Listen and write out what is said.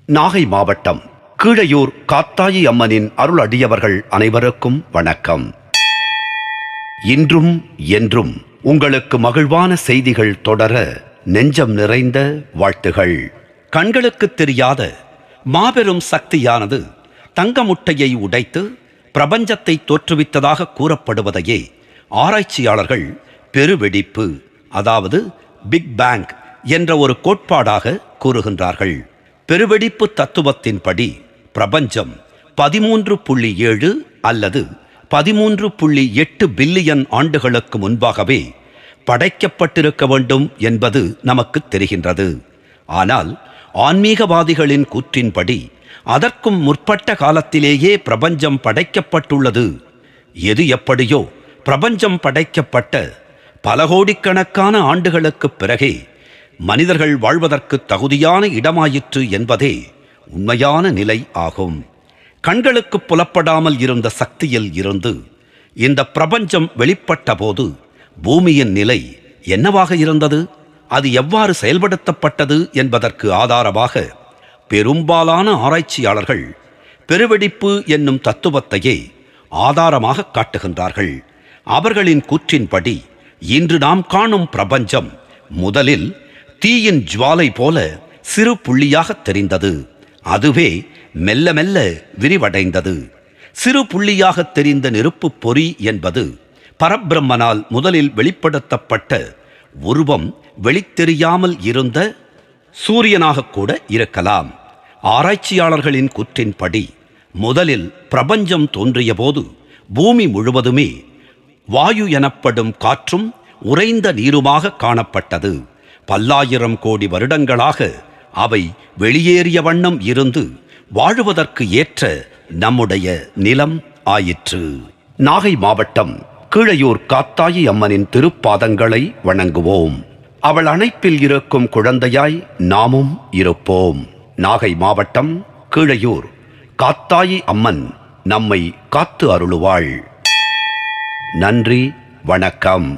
நாகை மாவட்டம் கீழையூர் காத்தாயி அம்மனின் அருள் அடியவர்கள் அனைவருக்கும் வணக்கம். இன்றும் என்றும் உங்களுக்கு மகிழ்வான செய்திகள் தொடர நெஞ்சம் நிறைந்த வாழ்த்துகள். கண்களுக்கு தெரியாத மாபெரும் சக்தியானது தங்க முட்டையை உடைத்து பிரபஞ்சத்தை தோற்றுவித்ததாக கூறப்படுவதையே ஆராய்ச்சியாளர்கள் பெருவெடிப்பு, அதாவது பிக் பேங் என்ற ஒரு கோட்பாடாக கூறுகின்றார்கள். பெருவெடிப்பு தத்துவத்தின்படி பிரபஞ்சம் 13.7 அல்லது 13.8 பில்லியன் ஆண்டுகளுக்கு முன்பாகவே படைக்கப்பட்டிருக்க வேண்டும் என்பது நமக்கு தெரிகின்றது. ஆனால் ஆன்மீகவாதிகளின் கூற்றின்படி அதற்கும் முற்பட்ட காலத்திலேயே பிரபஞ்சம் படைக்கப்பட்டுள்ளது. எது எப்படியோ பிரபஞ்சம் படைக்கப்பட்ட பல கோடிக்கணக்கான ஆண்டுகளுக்கு பிறகே மனிதர்கள் வாழ்வதற்கு தகுதியான இடமாயிற்று என்பதே உண்மையான நிலை ஆகும். கண்களுக்கு புலப்படாமல் இருந்த சக்தியில் இருந்து இந்த பிரபஞ்சம் வெளிப்பட்ட போது பூமியின் நிலை என்னவாக இருந்தது, அது எவ்வாறு செயல்படுத்தப்பட்டது என்பதற்கு ஆதாரமாக பெரும்பாலான ஆராய்ச்சியாளர்கள் பெருவெடிப்பு என்னும் தத்துவத்தையே ஆதாரமாக காட்டுகின்றார்கள். அவர்களின் கூற்றின்படி இன்று நாம் காணும் பிரபஞ்சம் முதலில் தீயின் ஜுவாலை போல சிறு புள்ளியாக தெரிந்தது. அதுவே மெல்ல மெல்ல விரிவடைந்தது. சிறு புள்ளியாக தெரிந்த நெருப்பு பொறி என்பது பரபிரம்மனால் முதலில் வெளிப்படுத்தப்பட்ட உருவம் வெளித்தெரியாமல் இருந்த சூரியனாக கூட இருக்கலாம். ஆராய்ச்சியாளர்களின் கூற்றின்படி முதலில் பிரபஞ்சம் தோன்றிய போது பூமி முழுவதுமே வாயு எனப்படும் காற்றும் உறைந்த நீருமாக காணப்பட்டது. பல்லாயிரம் கோடி வருடங்களாக அவை வெளியேறிய வண்ணம் இருந்து வாழுவதற்கு ஏற்ற நம்முடைய நிலம் ஆயிற்று. நாகை மாவட்டம் கீழையூர் காத்தாயி அம்மனின் திருப்பாதங்களை வணங்குவோம். அவள் அணைப்பில் இருக்கும் குழந்தையாய் நாமும் இருப்போம். நாகை மாவட்டம் கீழையூர் காத்தாயி அம்மன் நம்மை காத்து அருளுவாள். நன்றி, வணக்கம்.